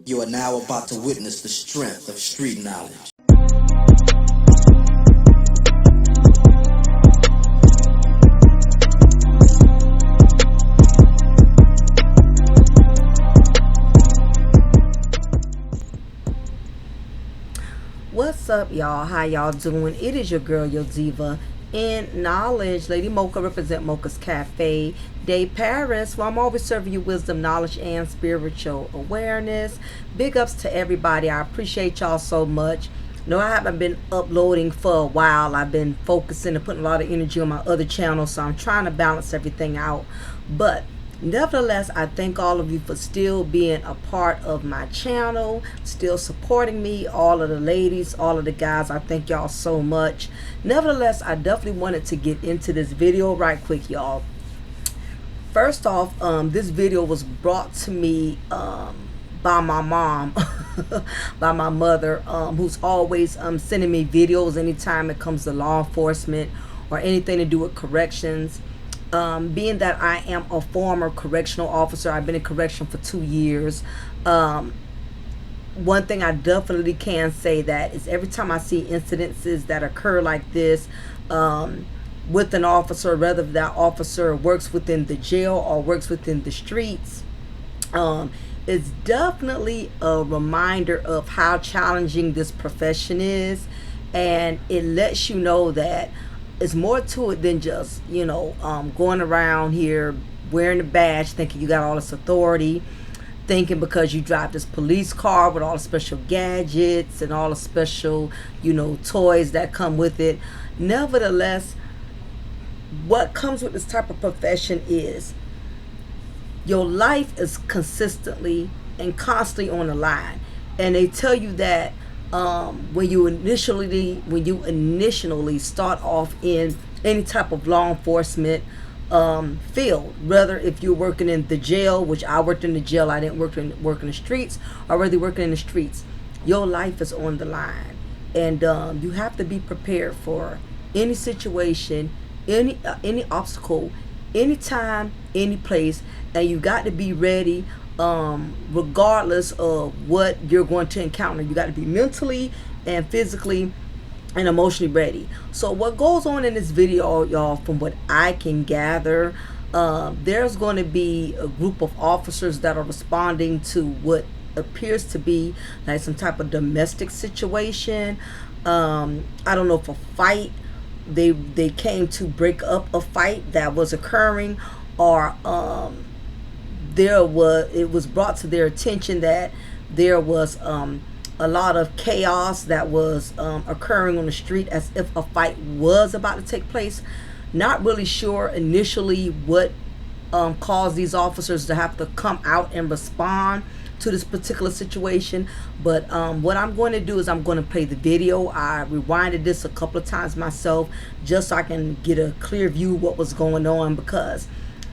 You are now about to witness the strength of street knowledge. What's up, y'all? How y'all doing? It is your girl, your diva in knowledge, Lady Mocha, represent Mocha's Cafe de Paris, where I'm always serving you wisdom, knowledge, and spiritual awareness. Big ups to everybody. I appreciate y'all so much. No, I haven't been uploading for a while. I've been focusing and putting a lot of energy on my other channel, so I'm trying to balance everything out. But nevertheless, I thank all of you for still being a part of my channel, still supporting me, all of the ladies, all of the guys. I thank y'all so much. Nevertheless, I definitely wanted to get into this video right quick, y'all. First off, this video was brought to me by my mom, by my mother, who's always sending me videos anytime it comes to law enforcement or anything to do with corrections. Being that I am a former correctional officer, I've been in correction for 2 years. One thing I definitely can say that is every time I see incidences that occur like this with an officer, whether that officer works within the jail or works within the streets, it's definitely a reminder of how challenging this profession is, and it lets you know that it's more to it than just, going around here wearing a badge thinking you got all this authority, thinking because you drive this police car with all the special gadgets and all the special, toys that come with it. Nevertheless, what comes with this type of profession is your life is consistently and constantly on the line. And they tell you that when you initially start off in any type of law enforcement field, whether if you're working in the jail, which I worked in the jail, I didn't work in the streets, or whether you're working in the streets, your life is on the line, and you have to be prepared for any situation, any obstacle, anytime, any place, and you got to be ready. Regardless of what you're going to encounter, you got to be mentally and physically and emotionally ready. So what goes on in this video, y'all, from what I can gather, there's going to be a group of officers that are responding to what appears to be like some type of domestic situation. I don't know if a fight, they came to break up a fight that was occurring, or it was brought to their attention that there was a lot of chaos that was occurring on the street, as if a fight was about to take place. Not really sure initially what caused these officers to have to come out and respond to this particular situation, but what I'm going to do is I'm going to play the video. I rewinded this a couple of times myself just so I can get a clear view of what was going on, because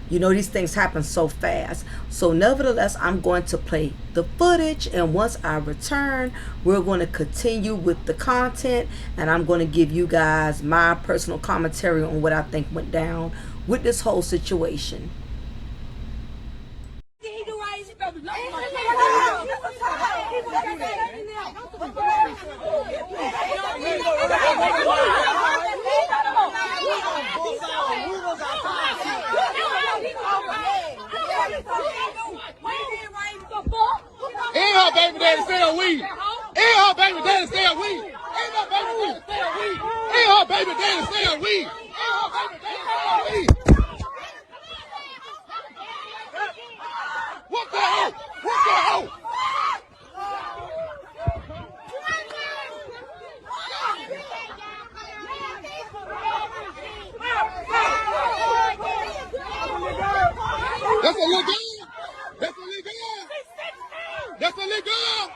these things happen so fast. So nevertheless, I'm going to play the footage, and once I return, we're going to continue with the content, and I'm going to give you guys my personal commentary on what I think went down with this whole situation. Ain't her baby daddy sell weed. Ain't her baby daddy sell weed. Ain't her baby daddy sell weed. Ain't her baby daddy sell weed. Ain't her baby daddy sell weed. What the hell? What the hell? That's illegal. That's illegal. That's illegal.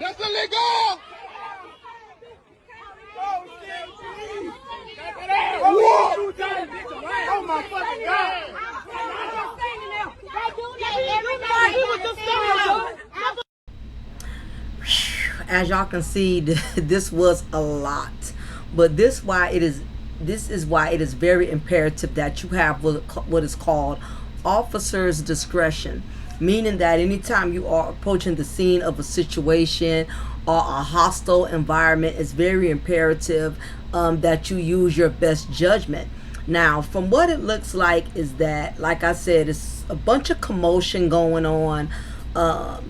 That's illegal. Oh my fucking God. As y'all can see, this was a lot, but this is why it is very imperative that you have what is called officer's discretion. meaning that anytime you are approaching the scene of a situation or a hostile environment, it's very imperative that you use your best judgment. Now, from what it looks like is that, like I said, it's a bunch of commotion going on.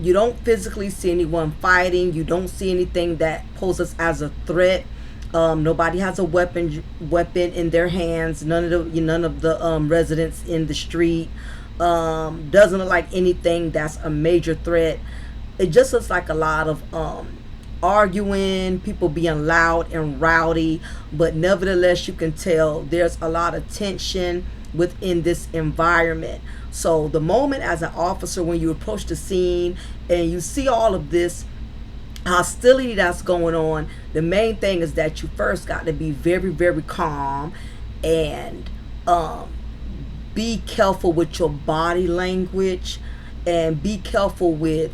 You don't physically see anyone fighting. You don't see anything that poses as a threat. Nobody has a weapon in their hands. None of the residents in the street. Doesn't look like anything that's a major threat. It just looks like a lot of arguing, people being loud and rowdy, but nevertheless you can tell there's a lot of tension within this environment. So the moment as an officer, when you approach the scene and you see all of this hostility that's going on, the main thing is that you first got to be very, very calm and be careful with your body language and be careful with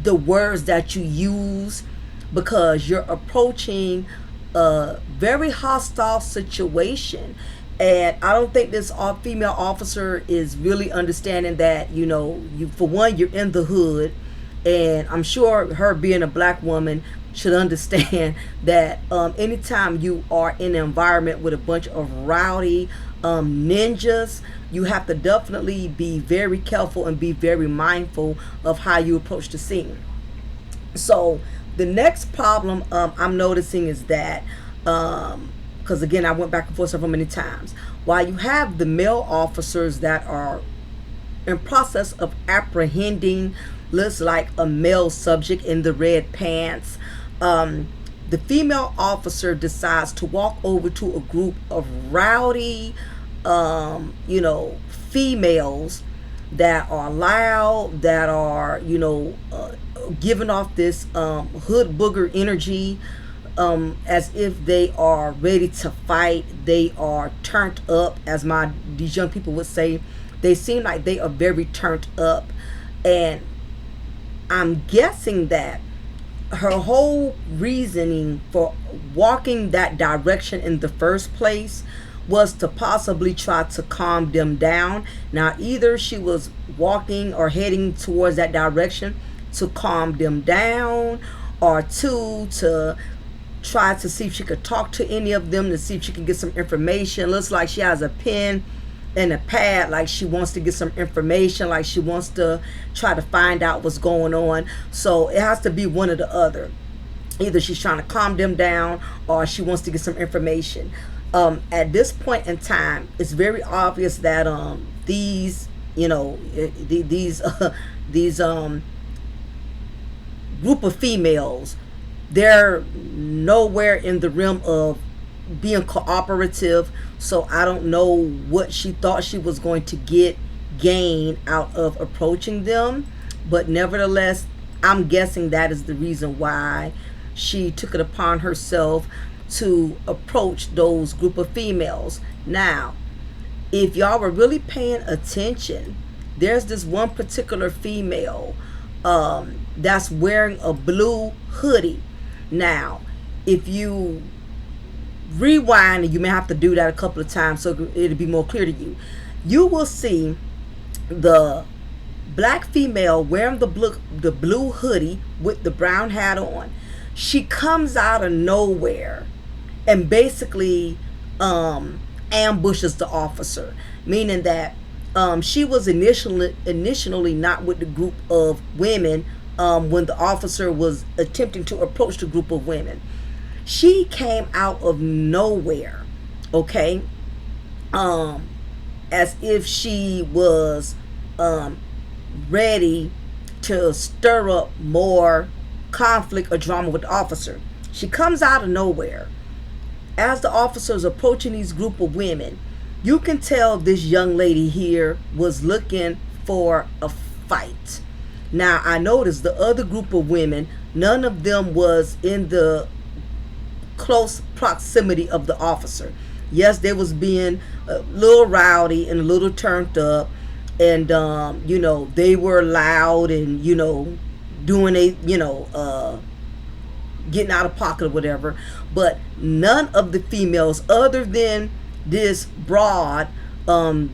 the words that you use, because you're approaching a very hostile situation. And I don't think this female officer is really understanding that, for one, you're in the hood, and I'm sure her being a black woman should understand that anytime you are in an environment with a bunch of rowdy ninjas, you have to definitely be very careful and be very mindful of how you approach the scene. So the next problem I'm noticing is that because again, I went back and forth several many times, while you have the male officers that are in process of apprehending, looks like a male subject in the red pants, the female officer decides to walk over to a group of rowdy females that are loud, that are giving off this Hoodbooger energy, as if they are ready to fight. They are turned up, as these young people would say. They seem like they are very turned up, and I'm guessing that her whole reasoning for walking that direction in the first place was to possibly try to calm them down. Now, either she was walking or heading towards that direction to calm them down, or two, to try to see if she could talk to any of them, to see if she could get some information. Looks like she has a pen and a pad, like she wants to get some information, like she wants to try to find out what's going on. So it has to be one or the other. Either she's trying to calm them down or she wants to get some information. At this point in time, it's very obvious that these group of females, they're nowhere in the realm of being cooperative. So I don't know what she thought she was going to gain out of approaching them, but nevertheless, I'm guessing that is the reason why she took it upon herself to approach those group of females. Now, if y'all were really paying attention, there's this one particular female that's wearing a blue hoodie. Now, if you rewind, and you may have to do that a couple of times so it'll be more clear to you, you will see the black female wearing the blue hoodie with the brown hat on. She comes out of nowhere and basically ambushes the officer, meaning that she was initially not with the group of women when the officer was attempting to approach the group of women. She came out of nowhere, okay, as if she was ready to stir up more conflict or drama with the officer. She comes out of nowhere. As the officer is approaching these group of women, you can tell this young lady here was looking for a fight. Now, I noticed the other group of women, none of them was in the close proximity of the officer. Yes, they was being a little rowdy and a little turned up, and they were loud and doing getting out of pocket or whatever, but none of the females other than this broad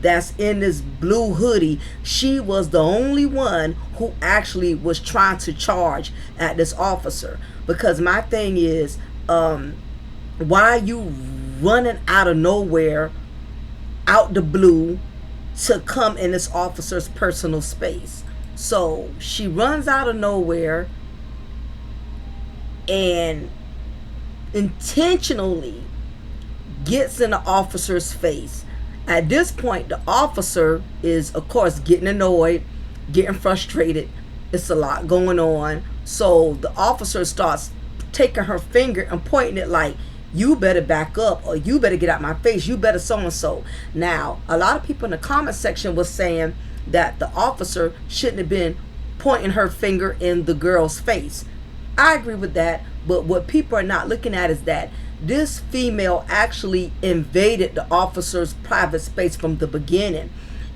that's in this blue hoodie, she was the only one who actually was trying to charge at this officer. Because my thing is, why are you running out of nowhere, out the blue, to come in this officer's personal space? So she runs out of nowhere and intentionally gets in the officer's face. At this point, the officer is, of course, getting annoyed, getting frustrated. It's a lot going on. So the officer starts taking her finger and pointing it like, you better back up, or you better get out my face, you better so-and-so. Now, a lot of people in the comment section was saying that the officer shouldn't have been pointing her finger in the girl's face. I agree with that, but what people are not looking at is that this female actually invaded the officer's private space from the beginning.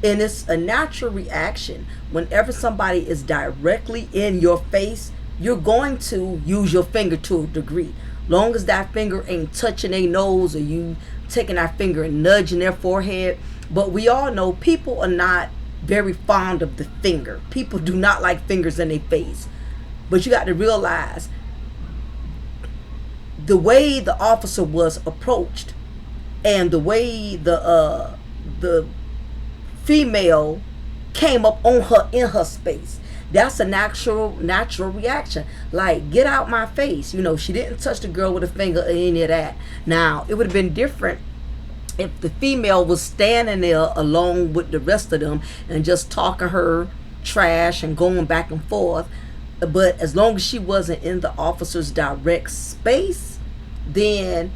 And it's a natural reaction. Whenever somebody is directly in your face, you're going to use your finger to a degree. Long as that finger ain't touching their nose, or you taking that finger and nudging their forehead. But we all know people are not very fond of the finger. People do not like fingers in their face. But you got to realize the way the officer was approached and the way the female came up on her in her space, that's a natural reaction. Like, get out my face. You know, she didn't touch the girl with a finger or any of that. Now, it would have been different if the female was standing there along with the rest of them and just talking her trash and going back and forth. But as long as she wasn't in the officer's direct space, then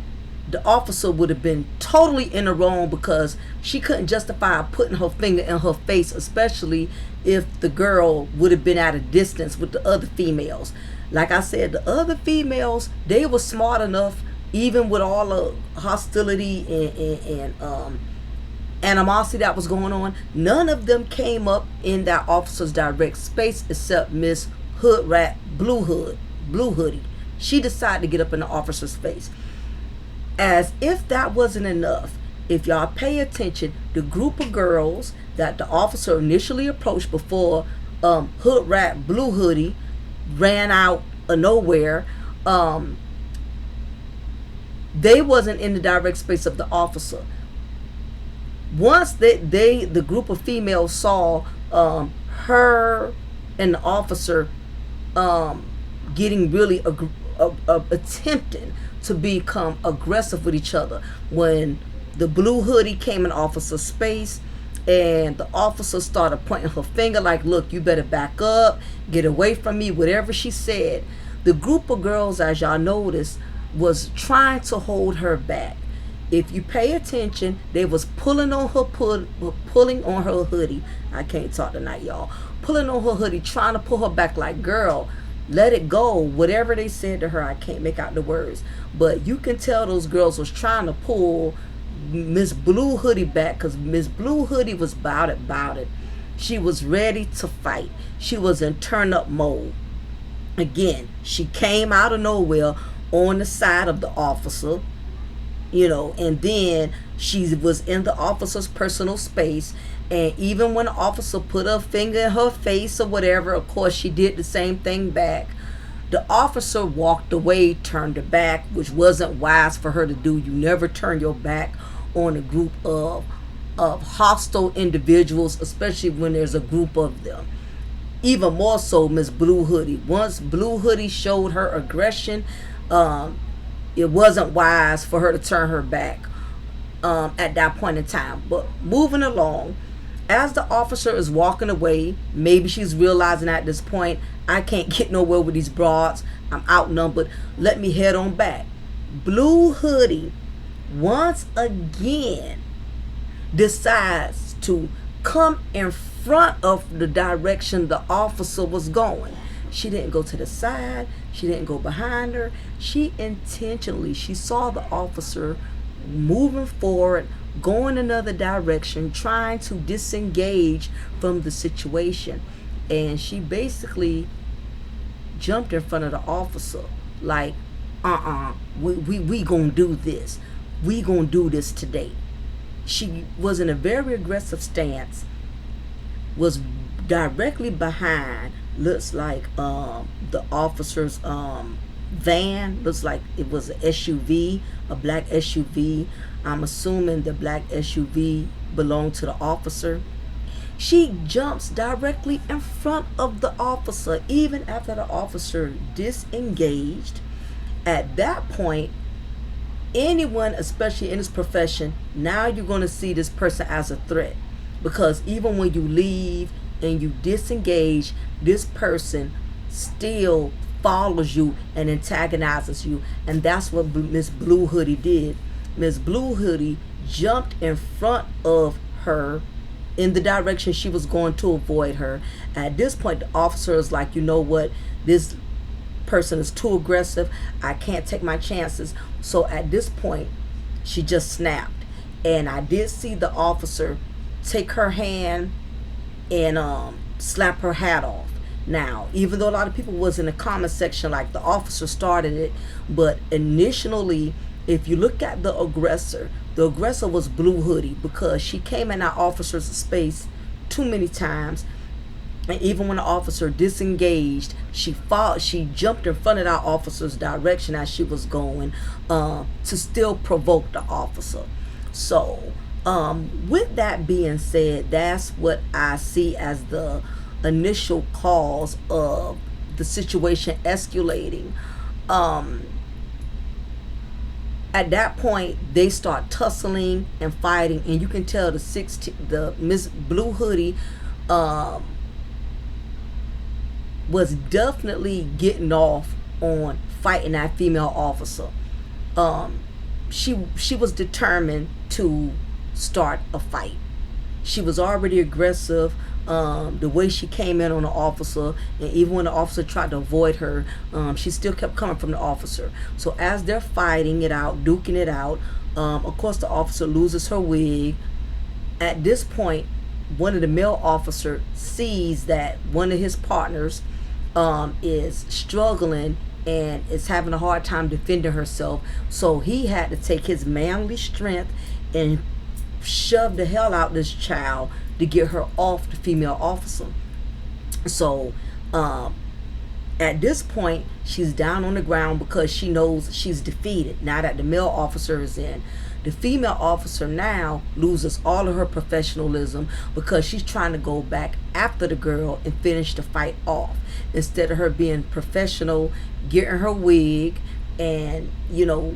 the officer would have been totally in the wrong, because she couldn't justify putting her finger in her face, especially if the girl would have been at a distance with the other females. Like I said, the other females, they were smart enough, even with all the hostility and animosity that was going on, none of them came up in that officer's direct space except Miss Hood Rat Blue Hoodie. She decided to get up in the officer's face. As if that wasn't enough, if y'all pay attention, the group of girls that the officer initially approached before Hood Rat Blue Hoodie ran out of nowhere, they wasn't in the direct space of the officer. Once the group of females saw her and the officer getting really attempting to become aggressive with each other, when the blue hoodie came in officer's space and the officer started pointing her finger like, look, you better back up, get away from me, whatever she said, the group of girls, as y'all noticed, was trying to hold her back. If you pay attention, they was pulling on her hoodie. I can't talk tonight, y'all. Pulling on her hoodie, trying to pull her back like, girl, let it go. Whatever they said to her, I can't make out the words. But you can tell those girls was trying to pull Miss Blue Hoodie back, because Miss Blue Hoodie was about it. She was ready to fight. She was in turn up mode. Again, she came out of nowhere on the side of the officer, you know, and then she was in the officer's personal space. And even when the officer put her finger in her face or whatever, of course she did the same thing back. The officer walked away, turned her back, which wasn't wise for her to do. You never turn your back on a group of hostile individuals, especially when there's a group of them. Even more so Miss Blue Hoodie. Once Blue Hoodie showed her aggression, it wasn't wise for her to turn her back at that point in time. But moving along, as the officer is walking away, maybe she's realizing at this point, I can't get nowhere with these broads, I'm outnumbered, let me head on back. Blue Hoodie once again decides to come in front of the direction the officer was going. She didn't go to the side, she didn't go behind her. She saw the officer moving forward, going another direction, trying to disengage from the situation, and she basically jumped in front of the officer like, we gonna do this, we gonna do this today. She was in a very aggressive stance, was directly behind, looks like the officer's van. Looks like it was an SUV, a black SUV. I'm assuming the black SUV belonged to the officer. She jumps directly in front of the officer, even after the officer disengaged. At that point, anyone, especially in this profession, now you're going to see this person as a threat, because even when you leave and you disengage, this person still follows you and antagonizes you. And that's what Miss Blue Hoodie did. Miss Blue Hoodie jumped in front of her in the direction she was going to avoid her. At this point, the officer is like, you know what, this person is too aggressive, I can't take my chances. So at this point, she just snapped. And I did see the officer take her hand and slap her hat off. Now, even though a lot of people was in the comment section like the officer started it, but initially, if you look at the aggressor was Blue Hoodie, because she came in our officer's space too many times. And even when the officer disengaged, she jumped in front of our officer's direction as she was going, to still provoke the officer. So with that being said, that's what I see as the initial cause of the situation escalating. At that point, they start tussling and fighting, and you can tell the Miss Blue Hoodie was definitely getting off on fighting that female officer. She was determined to start a fight. She was already aggressive. The way she came in on the officer, and even when the officer tried to avoid her, she still kept coming from the officer. So as they're fighting it out, duking it out, of course the officer loses her wig. At this point, one of the male officers sees that one of his partners is struggling and is having a hard time defending herself. So he had to take his manly strength and shove the hell out this child to get her off the female officer. So at this point, she's down on the ground because she knows she's defeated now that the male officer is in. The female officer now loses all of her professionalism because she's trying to go back after the girl and finish the fight off, instead of her being professional, getting her wig and, you know,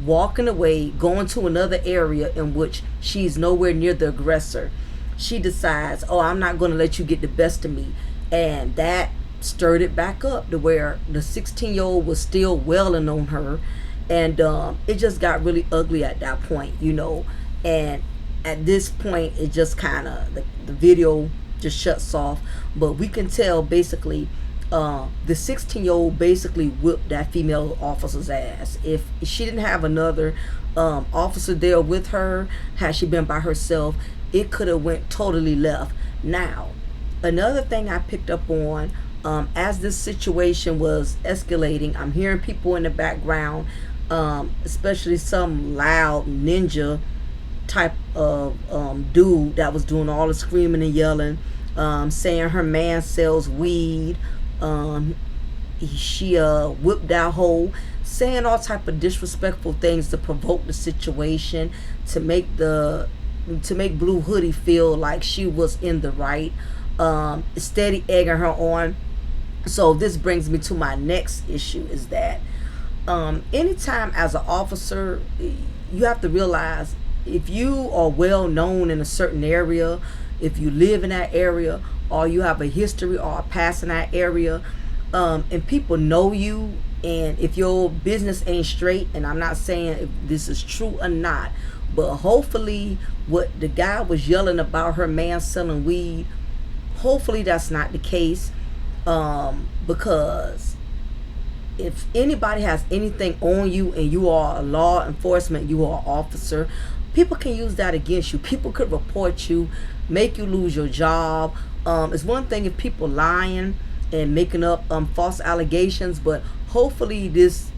walking away, going to another area in which she's nowhere near the aggressor. She decides, oh, I'm not going to let you get the best of me. And that stirred it back up to where the 16-year-old was still wailing on her. And it just got really ugly at that point, you know. And at this point, it just kind of, the video just shuts off. But we can tell basically the 16-year-old basically whipped that female officer's ass. If she didn't have another officer there with her, had she been by herself, it could have went totally left. Now, another thing I picked up on, as this situation was escalating, I'm hearing people in the background, especially some loud ninja type of dude that was doing all the screaming and yelling, saying her man sells weed. She whipped that hole, saying all type of disrespectful things to provoke the situation, to make Blue Hoodie feel like she was in the right, steady egging her on. So this brings me to my next issue, is that anytime as an officer, you have to realize, if you are well known in a certain area, if you live in that area, or you have a history or a past in that area, and people know you, and if your business ain't straight, and I'm not saying if this is true or not, but hopefully what the guy was yelling about her man selling weed, hopefully that's not the case, because if anybody has anything on you and you are a law enforcement, you are an officer, people can use that against you. People could report you, make you lose your job. It's one thing if people lying and making up false allegations, but hopefully this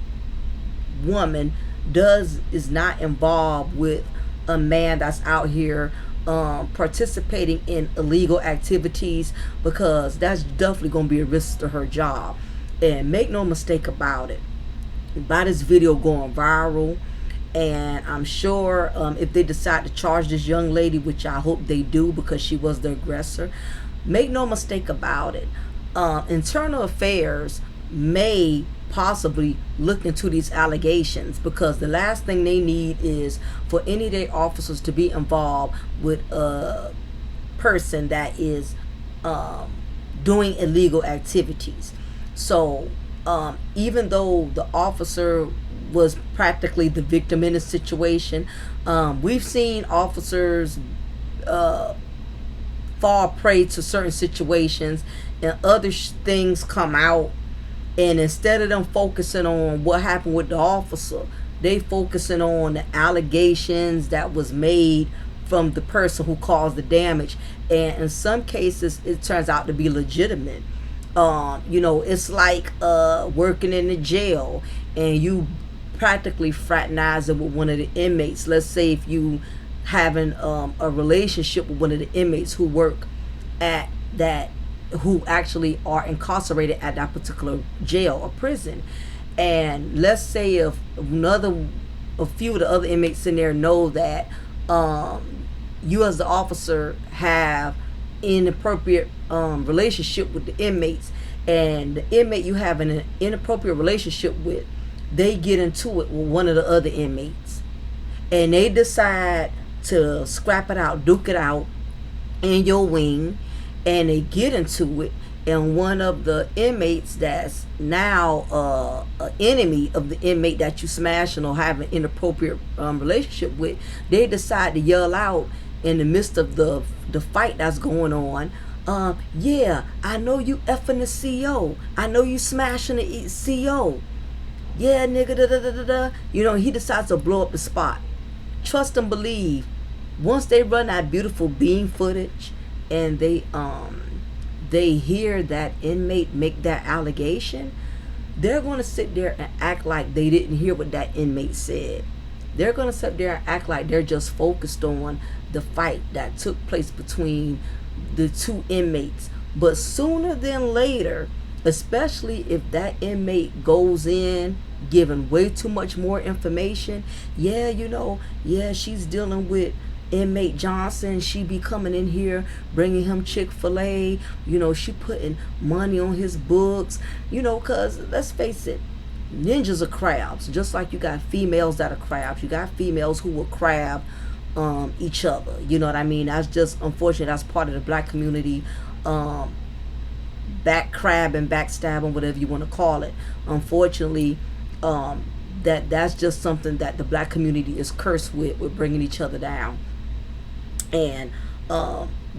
woman is not involved with a man that's out here participating in illegal activities, because that's definitely going to be a risk to her job. And make no mistake about it, by this video going viral, and I'm sure if they decide to charge this young lady, which I hope they do because she was the aggressor, make no mistake about it, internal affairs may possibly look into these allegations, because the last thing they need is for any of their officers to be involved with a person that is doing illegal activities. So even though the officer was practically the victim in a situation, we've seen officers fall prey to certain situations, and other things come out, and instead of them focusing on what happened with the officer, they focusing on the allegations that was made from the person who caused the damage. And in some cases it turns out to be legitimate. It's like working in the jail and you practically fraternizing with one of the inmates. Let's say if you having a relationship with one of the inmates who work at that, who actually are incarcerated at that particular jail or prison. And let's say if a few of the other inmates in there know that you as the officer have inappropriate relationship with the inmates, and the inmate you have an inappropriate relationship with, they get into it with one of the other inmates, and they decide to scrap it out, duke it out in your wing, and they get into it, and one of the inmates that's now an enemy of the inmate that you smashing or have an inappropriate relationship with, they decide to yell out in the midst of the fight that's going on, yeah, I know you effing the CO, I know you smashing the CO, yeah, nigga, da da da da da. He decides to blow up the spot. Trust and believe, once they run that beautiful beam footage and they hear that inmate make that allegation, they're going to sit there and act like they didn't hear what that inmate said. They're going to sit there and act like they're just focused on the fight that took place between the two inmates. But sooner than later, especially if that inmate goes in giving way too much more information, yeah, she's dealing with inmate Johnson, she be coming in here bringing him Chick-fil-A, she putting money on his books, because let's face it, ninjas are crabs. Just like you got females that are crabs, you got females who will crab each other. You know what I mean? That's just unfortunate. That's part of the black community, back crabbing, backstabbing, whatever you want to call it. Unfortunately, that's just something that the black community is cursed with bringing each other down. And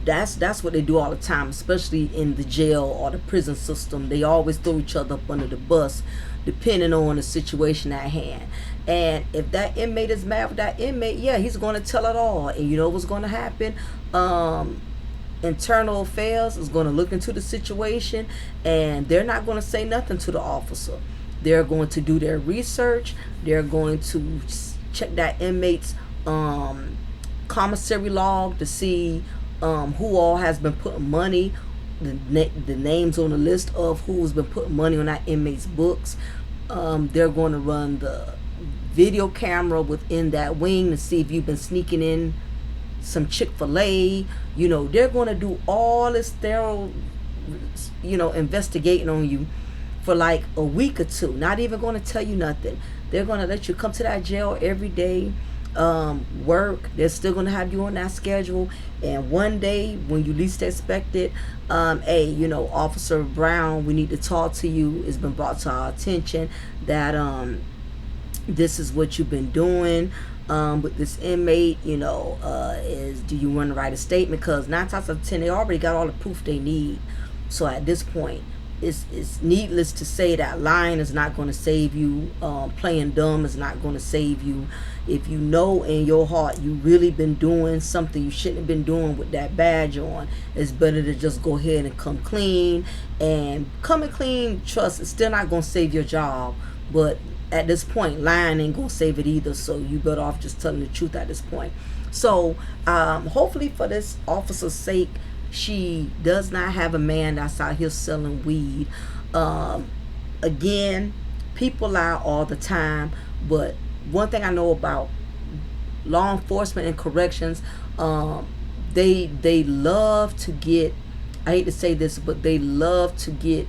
that's what they do all the time, especially in the jail or the prison system. They always throw each other up under the bus depending on the situation at hand. And if that inmate is mad with that inmate, yeah, he's going to tell it all. And you know what's going to happen? Internal affairs is going to look into the situation, and they're not going to say nothing to the officer. They're going to do their research. They're going to check that inmate's commissary log to see who all has been putting money, the names on the list of who's been putting money on that inmate's books. They're going to run the video camera within that wing to see if you've been sneaking in some Chick-fil-A. They're going to do all this thorough, investigating on you for like a week or two. Not even going to tell you nothing. They're going to let you come to that jail every day, work. They're still going to have you on that schedule. And one day when you least expect it, hey, Officer Brown, we need to talk to you. It's been brought to our attention that this is what you've been doing with this inmate. Do you want to write a statement? Because 9 times out of 10 they already got all the proof they need. So at this point, it's needless to say that lying is not going to save you. Playing dumb is not going to save you. If you know in your heart you really been doing something you shouldn't have been doing with that badge on, it's better to just go ahead and come clean. And coming clean, trust, it's still not going to save your job, but at this point lying ain't going to save it either. So you better off just telling the truth at this point. So hopefully for this officer's sake, she does not have a man that's out here selling weed. Again, people lie all the time, but one thing I know about law enforcement and corrections, they love to get, I hate to say this, but they love to get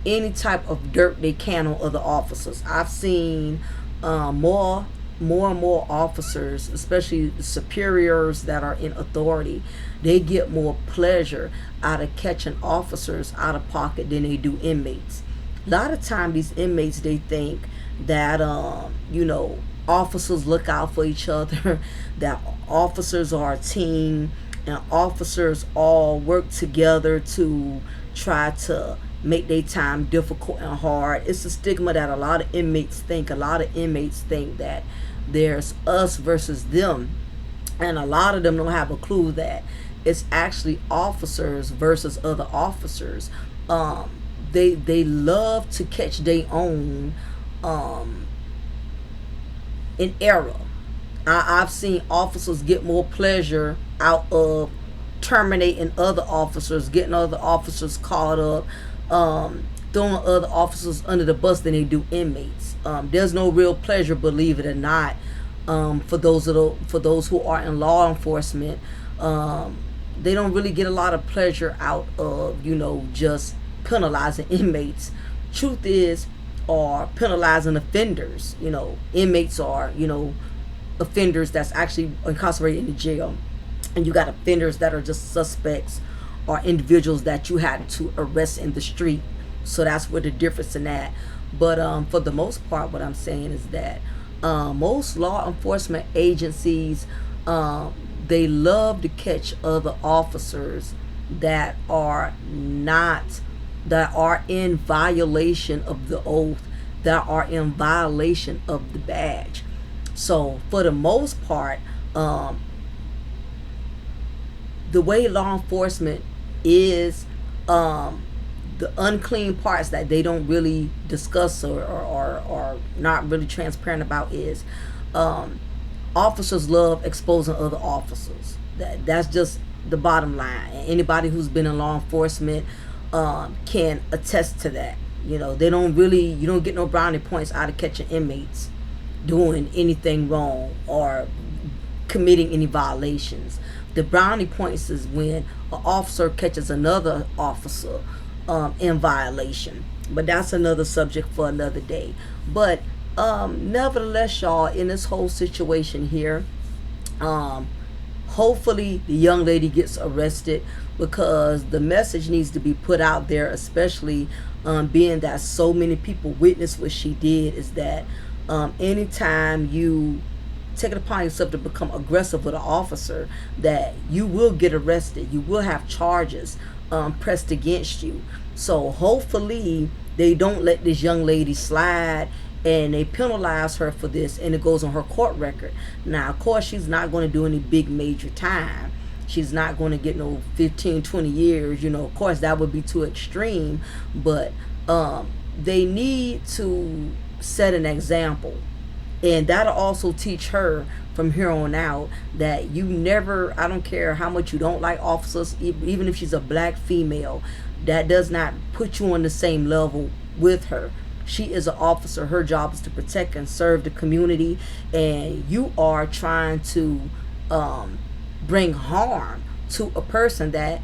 any type of dirt they can on other officers. I've seen more and more officers, especially superiors that are in authority, they get more pleasure out of catching officers out of pocket than they do inmates. A lot of time these inmates, they think that officers look out for each other, that officers are a team, and officers all work together to try to make their time difficult and hard. It's a stigma that a lot of inmates think. A lot of inmates think that there's us versus them, and a lot of them don't have a clue that it's actually officers versus other officers. They love to catch their own in error. I've seen officers get more pleasure out of terminating other officers, getting other officers caught up, throwing other officers under the bus than they do inmates. There's no real pleasure, believe it or not, for those who are in law enforcement. They don't really get a lot of pleasure out of just penalizing inmates. Truth is, or penalizing offenders. Inmates are offenders that's actually incarcerated in the jail, and you got offenders that are just suspects or individuals that you had to arrest in the street. So that's where the difference in that. But for the most part, what I'm saying is that most law enforcement agencies, they love to catch other officers that are in violation of the oath, that are in violation of the badge. So for the most part, the way law enforcement is, the unclean parts that they don't really discuss or not really transparent about is, officers love exposing other officers. That's just the bottom line. And anybody who's been in law enforcement can attest to that. You don't get no brownie points out of catching inmates doing anything wrong or committing any violations. The brownie points is when an officer catches another officer in violation. But that's another subject for another day. But nevertheless, y'all, in this whole situation here, hopefully the young lady gets arrested, because the message needs to be put out there, especially being that so many people witnessed what she did, is that anytime you take it upon yourself to become aggressive with an officer, that you will get arrested. You will have charges pressed against you. So hopefully they don't let this young lady slide and they penalize her for this, and it goes on her court record. Now, of course, she's not going to do any big major time. She's not going to get no 15, 20 years. Of course, that would be too extreme. But they need to set an example. And that'll also teach her from here on out that you never, I don't care how much you don't like officers, even if she's a black female, that does not put you on the same level with her. She is an officer. Her job is to protect and serve the community. And you are trying to bring harm to a person that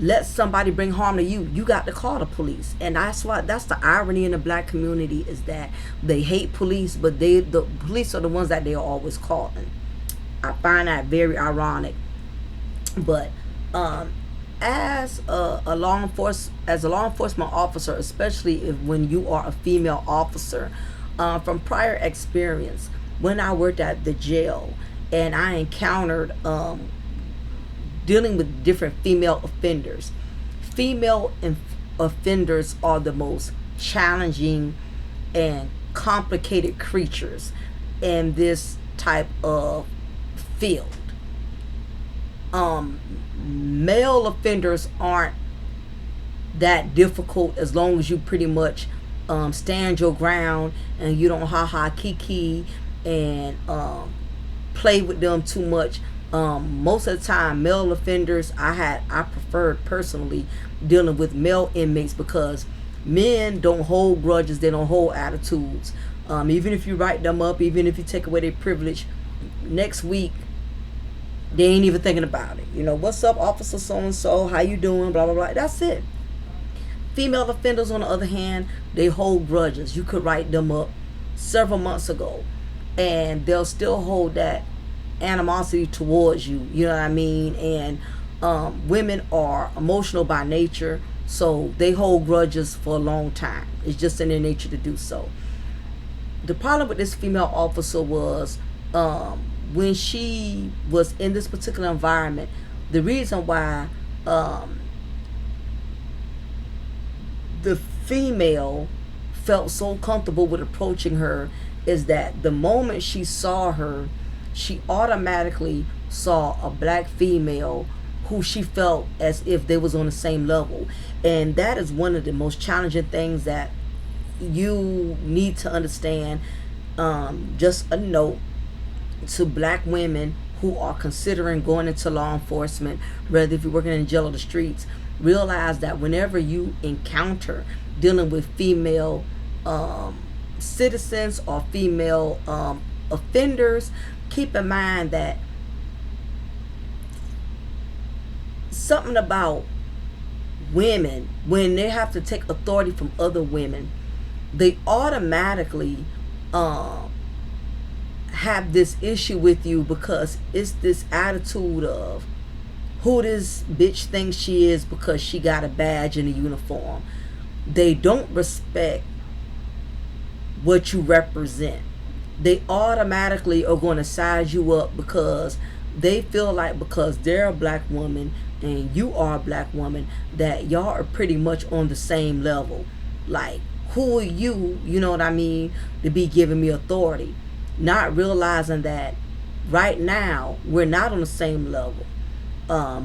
lets somebody bring harm to you. You got to call the police. And that's the irony in the black community, is that they hate police, but the police are the ones that they are always calling. I find that very ironic. But as a law enforcement officer, especially when you are a female officer, from prior experience, when I worked at the jail and I encountered dealing with different female offenders. Female offenders are the most challenging and complicated creatures in this type of field. Male offenders aren't that difficult as long as you pretty much stand your ground and you don't ha ha kiki and play with them too much. Most of the time, male offenders, I preferred personally dealing with male inmates, because men don't hold grudges, they don't hold attitudes. Even if you write them up, even if you take away their privilege, next week they ain't even thinking about it. You know, what's up, officer so and so, how you doing, blah blah blah. That's it. Female offenders, on the other hand, they hold grudges. You could write them up several months ago, and they'll still hold that animosity towards you. You know what I mean? And women are emotional by nature, so they hold grudges for a long time. It's just in their nature to do so. The problem with this female officer was, when she was in this particular environment, the reason why the female felt so comfortable with approaching her is that the moment she saw her, she automatically saw a black female who she felt as if they was on the same level. And that is one of the most challenging things that you need to understand. Just a note to black women who are considering going into law enforcement, whether if you're working in jail or the streets, realize that whenever you encounter dealing with female citizens or female offenders, keep in mind that something about women, when they have to take authority from other women, they automatically have this issue with you, because it's this attitude of who this bitch thinks she is because she got a badge and a uniform. They don't respect what you represent. They automatically are going to size you up, because they feel like because they're a black woman and you are a black woman, that y'all are pretty much on the same level. Like, who are you, you know what I mean, to be giving me authority? Not realizing that right now we're not on the same level,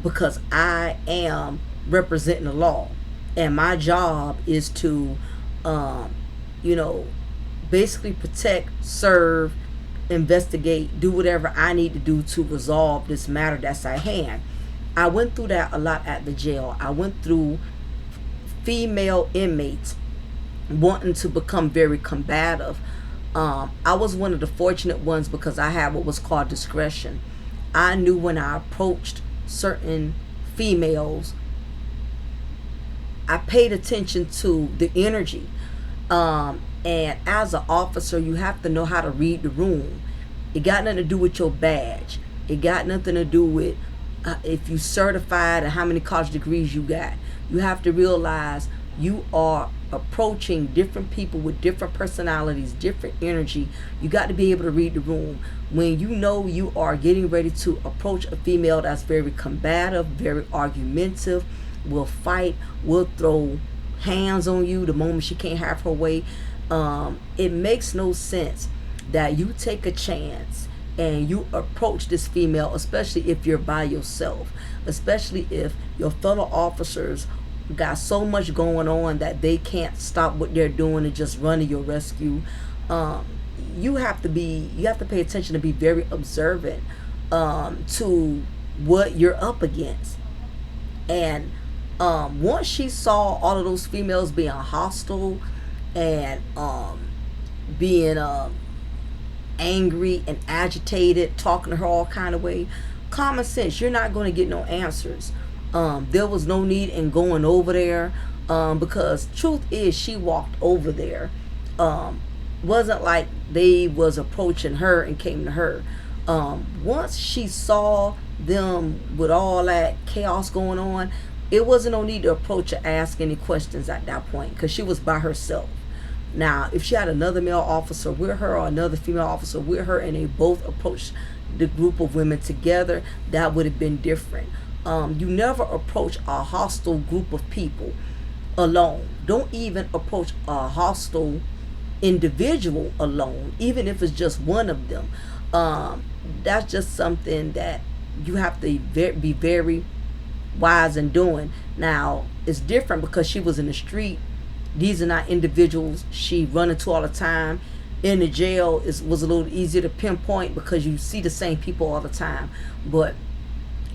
because I am representing the law, and my job is to basically protect, serve, investigate, do whatever I need to do to resolve this matter that's at hand. I went through that a lot at the jail. I went through female inmates wanting to become very combative. I was one of the fortunate ones, because I had what was called discretion. I knew when I approached certain females, I paid attention to the energy. And as an officer, you have to know how to read the room. It got nothing to do with your badge. It got nothing to do with if you certified and how many college degrees you got. You have to realize you are approaching different people with different personalities, different energy. You got to be able to read the room. When you know you are getting ready to approach a female that's very combative, very argumentative, will fight, will throw hands on you the moment she can't have her way, it makes no sense that you take a chance and you approach this female, especially if you're by yourself, especially if your fellow officers got so much going on that they can't stop what they're doing and just run to your rescue. You have to pay attention to be very observant to what you're up against. And once she saw all of those females being hostile and being angry and agitated, talking to her all kind of way, common sense, you're not going to get no answers. There was no need in going over there, because truth is, she walked over there. Wasn't like they was approaching her and came to her. Once she saw them with all that chaos going on, it wasn't no need to approach or ask any questions at that point, because she was by herself. Now, if she had another male officer with her or another female officer with her, and they both approached the group of women together, that would have been different. You never approach a hostile group of people alone. Don't even approach a hostile individual alone, even if it's just one of them. That's just something that you have to be very wise in doing. Now, it's different because she was in the street. These are not individuals she run into all the time. In the jail was a little easier to pinpoint because you see the same people all the time. But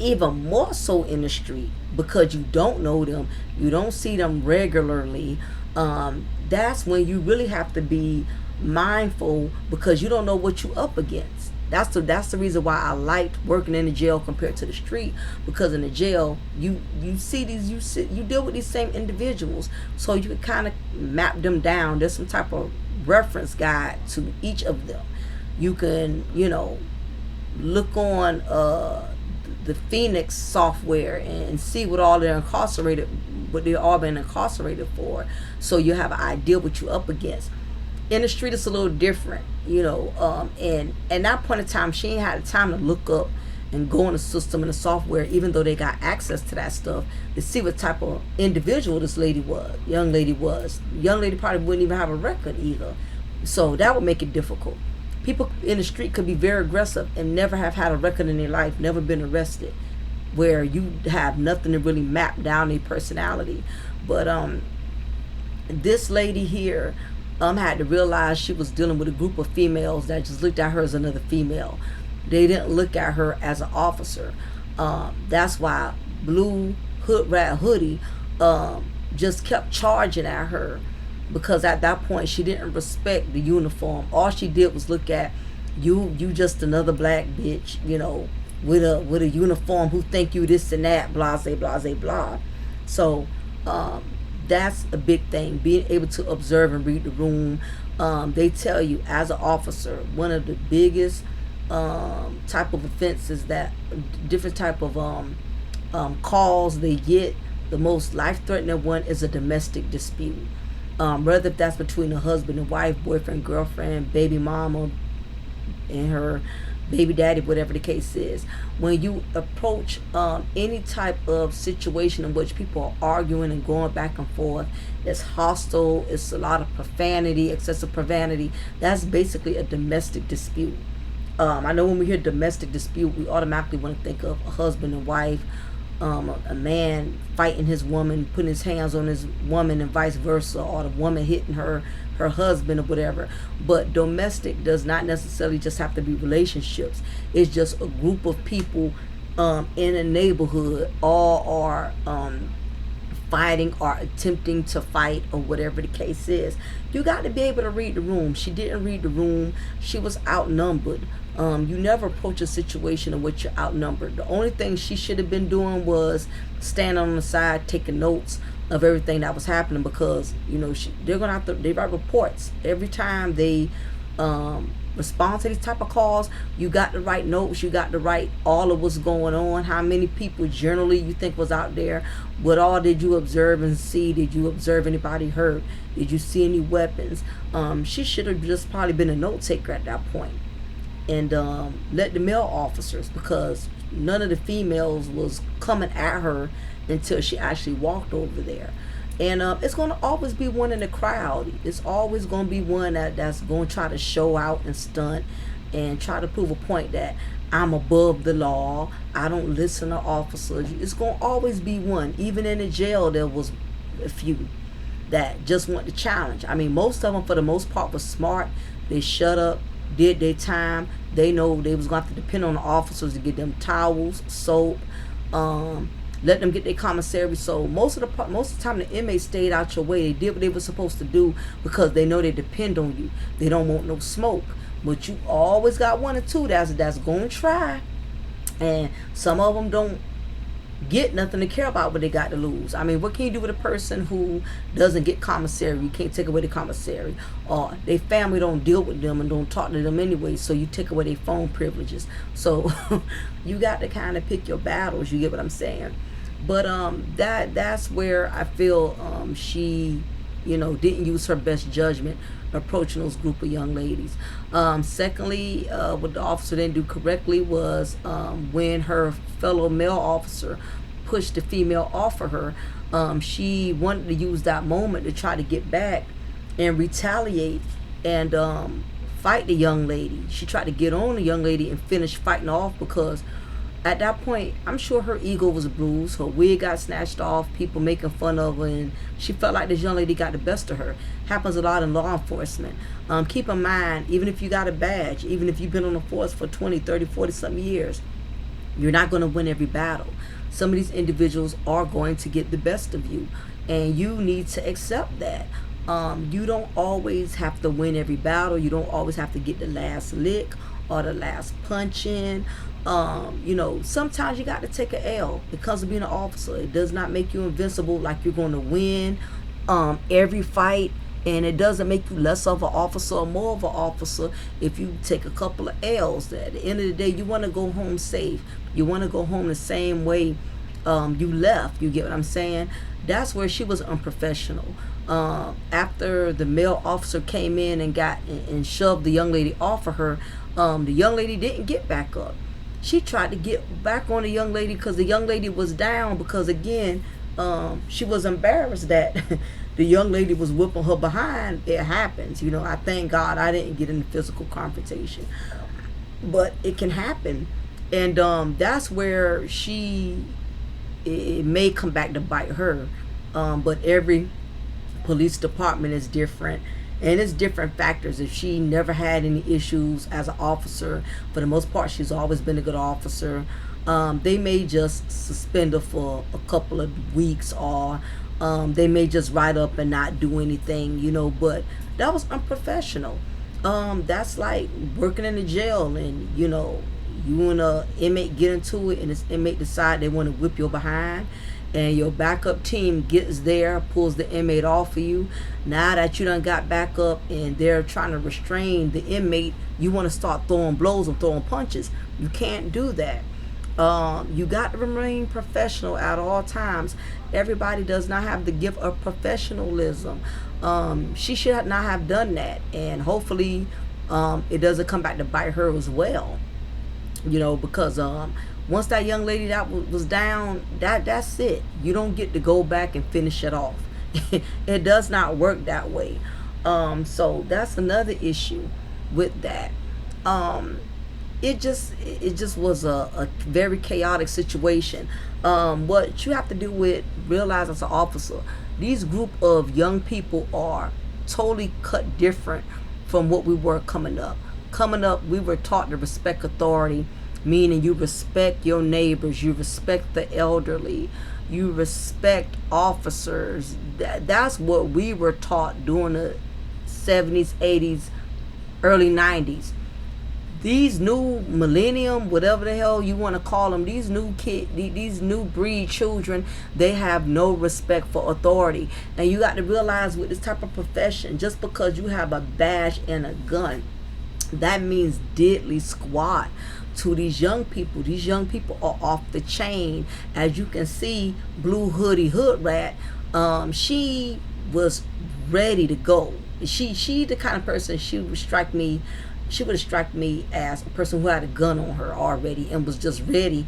even more so in the street, because you don't know them, you don't see them regularly. That's when you really have to be mindful, because you don't know what you up against. That's the reason why I liked working in the jail compared to the street, because in the jail you see these, you deal with these same individuals, so you can kind of map them down. There's some type of reference guide to each of them. You can, look on the Phoenix software and see what all they're incarcerated, what they've all been incarcerated for, so you have an idea what you're up against. In the street, it's a little different, and at that point in time, she ain't had the time to look up and go in the system and the software, even though they got access to that stuff, to see what type of individual this young lady was. Young lady probably wouldn't even have a record either, so that would make it difficult. People in the street could be very aggressive and never have had a record in their life, never been arrested, where you have nothing to really map down their personality. But this lady here had to realize she was dealing with a group of females that just looked at her as another female. They didn't look at her as an officer. That's why Blue Hood Rat Hoodie just kept charging at her, because at that point she didn't respect the uniform. All she did was look at you just another black bitch, with a uniform, who think you this and that, blah blah blah blah. So that's a big thing, being able to observe and read the room. They tell you, as an officer, one of the biggest type of offenses, that different type of calls they get, the most life-threatening one is a domestic dispute. Whether if that's between a husband and wife, boyfriend, girlfriend, baby mama and her baby daddy, whatever the case is. When you approach any type of situation in which people are arguing and going back and forth, it's hostile, it's a lot of profanity, excessive profanity, that's basically a domestic dispute. I know when we hear domestic dispute, we automatically want to think of a husband and wife, a man fighting his woman, putting his hands on his woman, and vice versa, or the woman hitting her husband or whatever. But domestic does not necessarily just have to be relationships. It's just a group of people in a neighborhood, all are fighting or attempting to fight, or whatever the case is. You got to be able to read the room. She didn't read the room. She was outnumbered. You never approach a situation in which you're outnumbered. The only thing she should have been doing was standing on the side, taking notes of everything that was happening, because they're gonna have to. They write reports every time they respond to these type of calls. You got to write notes. You got to write all of what's going on. How many people generally you think was out there? What all did you observe and see? Did you observe anybody hurt? Did you see any weapons? She should have just probably been a note taker at that point, and let the male officers, because none of the females was coming at her until she actually walked over there. And it's going to always be one in the crowd. It's always going to be one that's going to try to show out and stunt and try to prove a point that I'm above the law, I don't listen to officers. It's going to always be one. Even in the jail, there was a few that just want to challenge. I mean, most of them, for the most part, was smart. They shut up, did their time. They know they was going to have to depend on the officers to get them towels, soap, let them get their commissary. So most of the time, the inmates stayed out your way. They did what they were supposed to do, because they know they depend on you. They don't want no smoke. But you always got one or two that's going to try. And some of them don't get nothing to care about what they got to lose. I mean, what can you do with a person who doesn't get commissary? You can't take away the commissary. Or their family don't deal with them and don't talk to them anyway, so you take away their phone privileges. So you got to kind of pick your battles. You get what I'm saying? But that's where I feel she didn't use her best judgment approaching those group of young ladies. Secondly, what the officer didn't do correctly was when her fellow male officer pushed the female off of her, she wanted to use that moment to try to get back and retaliate and fight the young lady. She tried to get on the young lady and finish fighting off, because At that point, I'm sure her ego was bruised. Her wig got snatched off, people making fun of her, and she felt like this young lady got the best of her. Happens a lot in law enforcement. Keep in mind, even if you got a badge, even if you've been on the force for 20, 30, 40 some years, you're not going to win every battle. Some of these individuals are going to get the best of you, and you need to accept that. You don't always have to win every battle. You don't always have to get the last lick or the last punch in. Sometimes you got to take an L because of being an officer. It does not make you invincible, like you're going to win every fight, and it doesn't make you less of an officer or more of an officer if you take a couple of L's. At the end of the day, you want to go home safe. You want to go home the same way you left. You get what I'm saying? That's where she was unprofessional. After the male officer came in and got and shoved the young lady off of her, the young lady didn't get back up. She tried to get back on the young lady because the young lady was down, because again, she was embarrassed that the young lady was whipping her behind. It happens. I thank God I didn't get in a physical confrontation, but it can happen. And that's where it may come back to bite her. But every police department is different, and it's different factors. If she never had any issues as an officer, for the most part she's always been a good officer, they may just suspend her for a couple of weeks, or they may just write up and not do anything, but that was unprofessional. That's like working in the jail, and you and a inmate get into it, and this inmate decide they want to whip your behind, and your backup team gets there, pulls the inmate off of you. Now that you done got back up and they're trying to restrain the inmate, you want to start throwing blows and throwing punches. You can't do that. You got to remain professional at all times. Everybody does not have the gift of professionalism. She should not have done that, and hopefully it doesn't come back to bite her as well. Because once that young lady that was down, that's it. You don't get to go back and finish it off. It does not work that way. So that's another issue with that. It just was a very chaotic situation. What you have to do with realize as an officer, these group of young people are totally cut different from what we were coming up. Coming up, we were taught to respect authority, meaning you respect your neighbors, you respect the elderly, you respect officers. That's what we were taught during the 70s, 80s, early 90s. These new millennium, whatever the hell you want to call them, these new breed children, they have no respect for authority. And you got to realize with this type of profession, just because you have a badge and a gun, that means diddly squat to these young people. These young people are off the chain. As you can see, Blue Hoodie Hood Rat, she was ready to go. She the kind of person, she would have struck me as a person who had a gun on her already and was just ready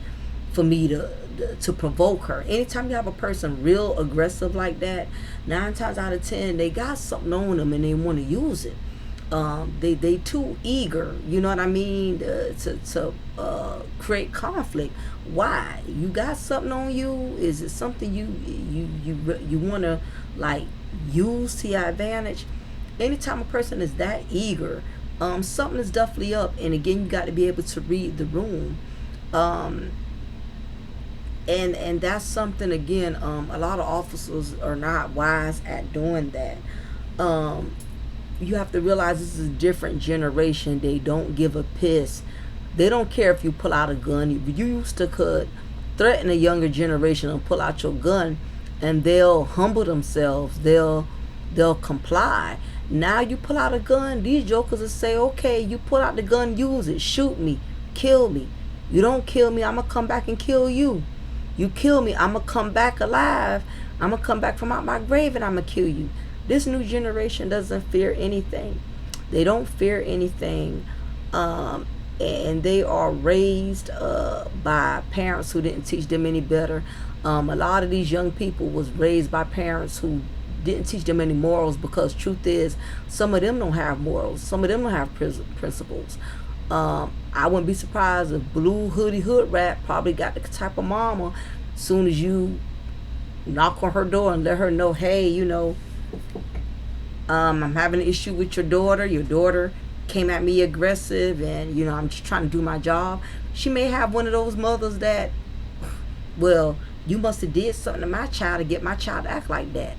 for me to provoke her. Anytime you have a person real aggressive like that, 9 times out of 10 they got something on them and they want to use it. They too eager, you know what I mean, to create conflict. Why? You got something on you? Is it something you want to like use to your advantage? Anytime a person is that eager, something is definitely up. And again, you got to be able to read the room. And that's something, again, a lot of officers are not wise at doing that. You have to realize this is a different generation. They don't give a piss. They don't care if you pull out a gun. You used to could threaten a younger generation and pull out your gun, and they'll humble themselves. They'll comply. Now you pull out a gun, these jokers will say, okay, you pull out the gun, use it, shoot me, kill me. You don't kill me, I'm gonna come back and kill you. You kill me, I'm gonna come back alive. I'm gonna come back from out my grave and I'm gonna kill you. This new generation doesn't fear anything. They don't fear anything. And they are raised by parents who didn't teach them any better. A lot of these young people was raised by parents who didn't teach them any morals, because truth is, some of them don't have morals. Some of them don't have principles. I wouldn't be surprised if Blue Hoodie Hood Rat probably got the type of mama. Soon as you knock on her door and let her know, hey, I'm having an issue with your daughter. Your daughter came at me aggressive, and I'm just trying to do my job. She may have one of those mothers that, well, you must have did something to my child to get my child to act like that.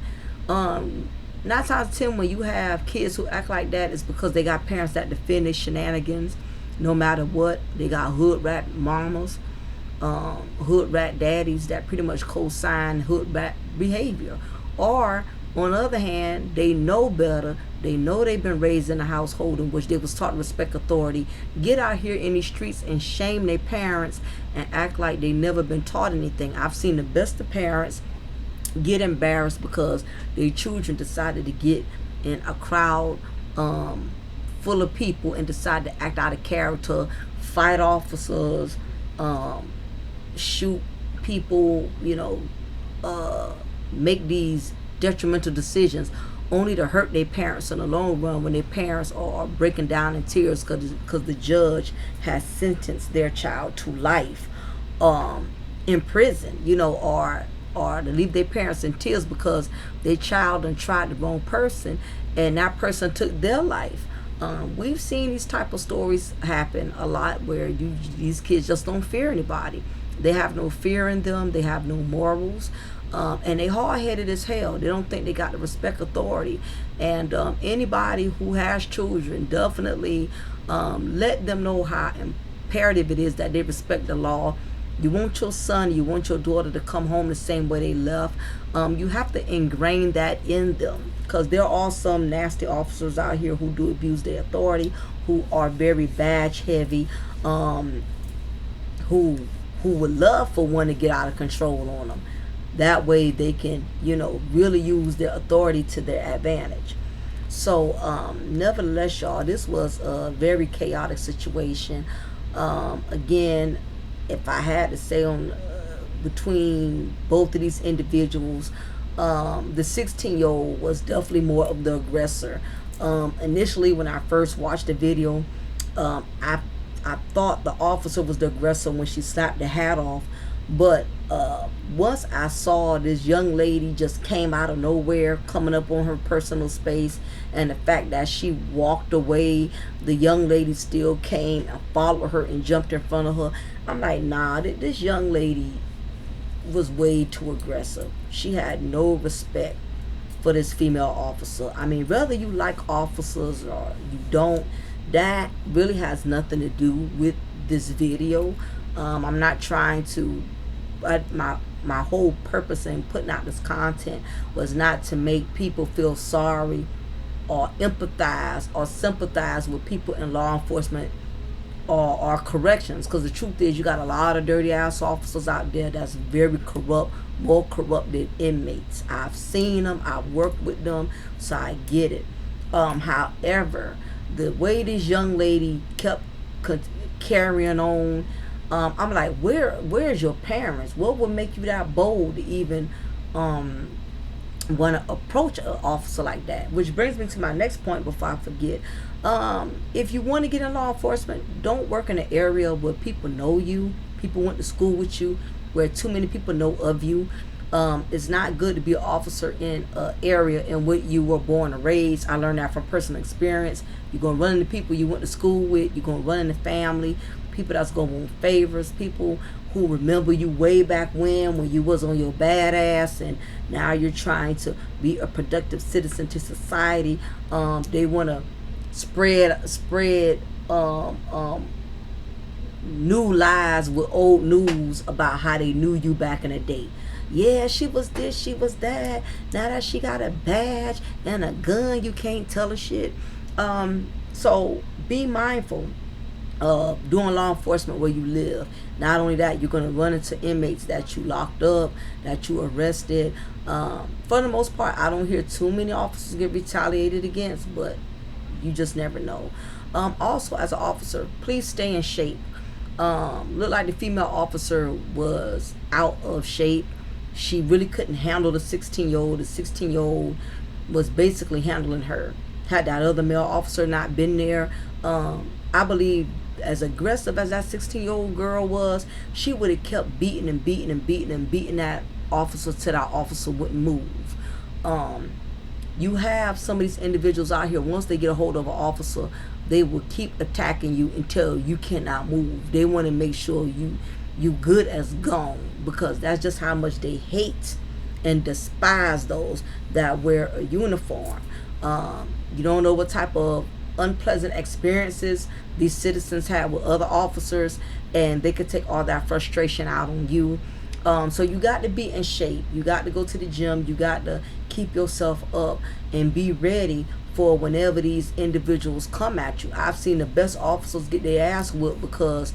9 times 10 when you have kids who act like that, it's because they got parents that defend their shenanigans no matter what. They got hood rat mamas, hood rat daddies that pretty much co-sign hood rat behavior. Or on the other hand, they know better. They know they've been raised in a household in which they was taught to respect authority. Get out here in these streets and shame their parents and act like they never been taught anything. I've seen the best of parents get embarrassed because their children decided to get in a crowd full of people and decide to act out of character, fight officers, shoot people, make these detrimental decisions only to hurt their parents in the long run when their parents are breaking down in tears because the judge has sentenced their child to life in prison, or to leave their parents in tears because their child done tried the wrong person and that person took their life. We've seen these type of stories happen a lot where these kids just don't fear anybody. They have no fear in them. They have no morals. And they hard-headed as hell. They don't think they got to respect authority. And anybody who has children, definitely let them know how imperative it is that they respect the law. You want your son, you want your daughter to come home the same way they left. You have to ingrain that in them, because there are some nasty officers out here who do abuse their authority, who are very badge heavy, who would love for one to get out of control on them. That way they can, really use their authority to their advantage. So, nevertheless, y'all, this was a very chaotic situation. Again, if I had to say on between both of these individuals, the 16-year-old was definitely more of the aggressor. Initially, when I first watched the video, I thought the officer was the aggressor when she slapped the hat off. But once I saw this young lady just came out of nowhere, coming up on her personal space, and the fact that she walked away, the young lady still came and followed her and jumped in front of her. I'm like, nah, this young lady was way too aggressive. She had no respect for this female officer. I mean, whether you like officers or you don't, that really has nothing to do with this video. I'm not trying to, but my whole purpose in putting out this content was not to make people feel sorry or empathize or sympathize with people in law enforcement or corrections, because the truth is you got a lot of dirty ass officers out there that's very corrupt, more corrupt than inmates. I've seen them, I've worked with them, so I get it. However, the way this young lady kept carrying on, I'm like, where's your parents? What would make you that bold to even want to approach an officer like that? Which brings me to my next point before I forget. If you want to get in law enforcement, don't work in an area where people know you, people went to school with you, where too many people know of you. It's not good to be an officer in an area in which you were born and raised. I learned that from personal experience. You're going to run into people you went to school with. You're going to run into family, people that's going to want favors, people who remember you way back when you was on your badass and now you're trying to be a productive citizen to society. They want to spread new lies with old news about how they knew you back in the day. Yeah, she was this, she was that. Now that she got a badge and a gun, you can't tell her shit. So be mindful of doing law enforcement where you live. Not only that, you're going to run into inmates that you locked up, that you arrested. For the most part, I don't hear too many officers get retaliated against, but you just never know. Also, as an officer, please stay in shape. Looked like the female officer was out of shape. She really couldn't handle the 16-year-old. The 16-year-old was basically handling her. Had that other male officer not been there, I believe as aggressive as that 16-year-old girl was, she would have kept beating and beating and beating and beating that officer till that officer wouldn't move. You have some of these individuals out here, once they get a hold of an officer, they will keep attacking you until you cannot move. They want to make sure you good as gone, because that's just how much they hate and despise those that wear a uniform. You don't know what type of unpleasant experiences these citizens have with other officers, and they could take all that frustration out on you. So you got to be in shape. You got to go to the gym. You got to keep yourself up and be ready for whenever these individuals come at you. I've seen the best officers get their ass whipped because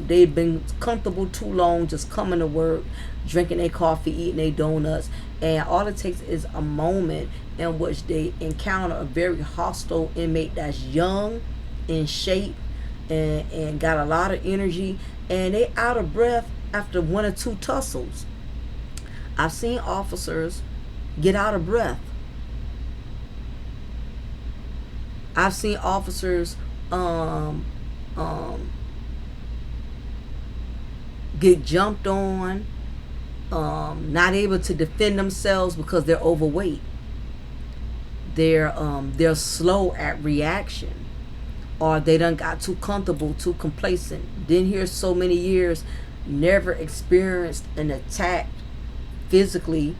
they've been comfortable too long just coming to work, drinking their coffee, eating their donuts, and all it takes is a moment in which they encounter a very hostile inmate that's young, in shape, and got a lot of energy, and they out of breath after 1 or 2 tussles. I've seen officers get out of breath. I've seen officers get jumped on, not able to defend themselves because they're overweight. They're slow at reaction, or they done got too comfortable, too complacent. Been here so many years, never experienced an attack physically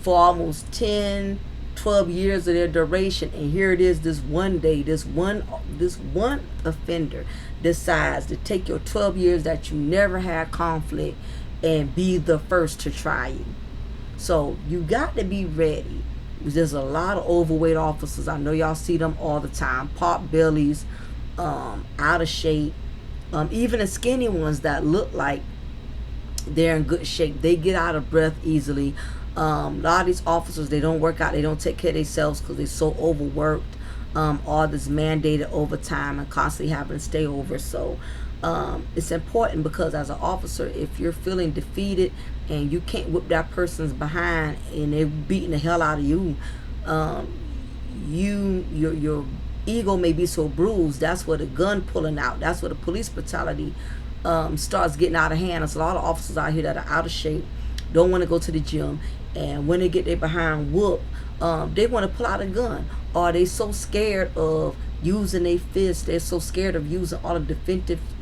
for almost 10, 12 years of their duration, and here it is, this one day, this one offender decides to take your 12 years that you never had conflict and be the first to try you. So you got to be ready. There's a lot of overweight officers. I know y'all see them all the time. Pop bellies, out of shape. Even the skinny ones that look like they're in good shape, they get out of breath easily. A lot of these officers, they don't work out, they don't take care of themselves because they're so overworked. All this mandated overtime and constantly having to stay over. So it's important, because as an officer, if you're feeling defeated and you can't whip that person's behind and they're beating the hell out of you, your ego may be so bruised. That's where the gun pulling out. That's where the police brutality starts getting out of hand. There's a lot of officers out here that are out of shape, don't want to go to the gym, and when they get their behind whooped, they want to pull out a gun, or they so scared of using their fists, they're so scared of using all the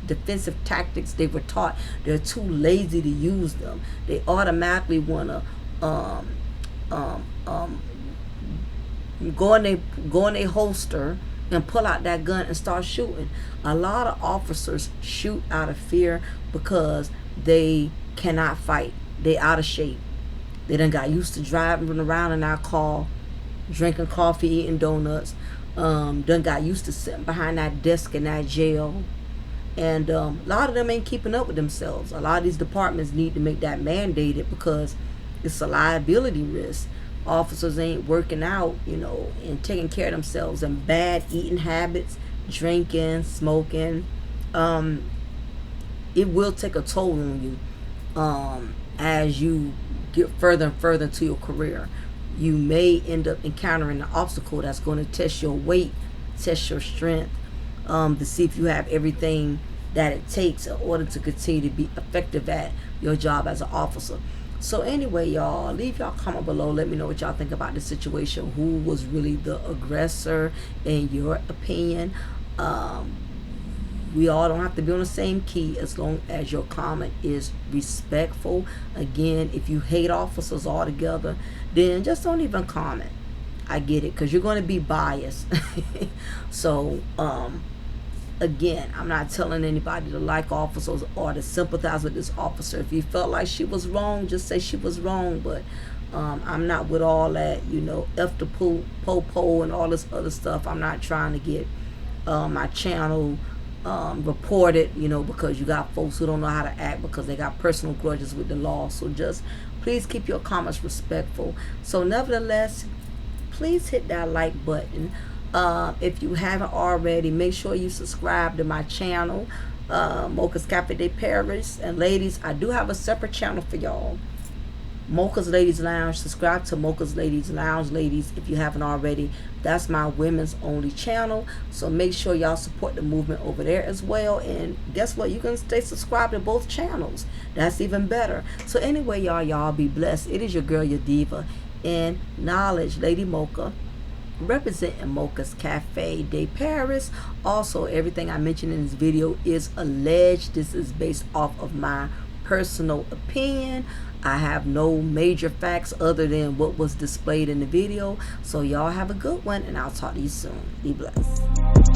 defensive tactics they were taught, they're too lazy to use them. They automatically want to go in their holster and pull out that gun and start shooting. A lot of officers shoot out of fear because they cannot fight. They out of shape. They done got used to driving around in our car, drinking coffee, eating donuts. Done got used to sitting behind that desk in that jail. And a lot of them ain't keeping up with themselves. A lot of these departments need to make that mandated, because it's a liability risk. Officers ain't working out, and taking care of themselves, and bad eating habits, drinking, smoking. It will take a toll on you as you get further and further into your career. You may end up encountering an obstacle that's going to test your weight, test your strength, to see if you have everything that it takes in order to continue to be effective at your job as an officer. So anyway, y'all, leave y'all comment below. Let me know what y'all think about the situation. Who was really the aggressor in your opinion? We all don't have to be on the same key, as long as your comment is respectful. Again, if you hate officers altogether, then just don't even comment. I get it, because you're going to be biased. So again, I'm not telling anybody to like officers or to sympathize with this officer. If you felt like she was wrong, just say she was wrong. But I'm not with all that, F the po and all this other stuff. I'm not trying to get my channel reported, because you got folks who don't know how to act because they got personal grudges with the law. So just please keep your comments respectful. So nevertheless, please hit that like button. If you haven't already, make sure you subscribe to my channel, Mocha's Cafe de Paris. And ladies, I do have a separate channel for y'all. Mocha's Ladies Lounge. Subscribe to Mocha's Ladies Lounge, ladies, if you haven't already. That's my women's only channel. So make sure y'all support the movement over there as well. And guess what? You can stay subscribed to both channels. That's even better. So anyway, y'all be blessed. It is your girl, your diva in knowledge, Lady Mocha, representing Mocha's Cafe de Paris. Also, everything I mentioned in this video is alleged. This is based off of my personal opinion. I have no major facts other than what was displayed in the video. So y'all have a good one, and I'll talk to you soon. Be blessed.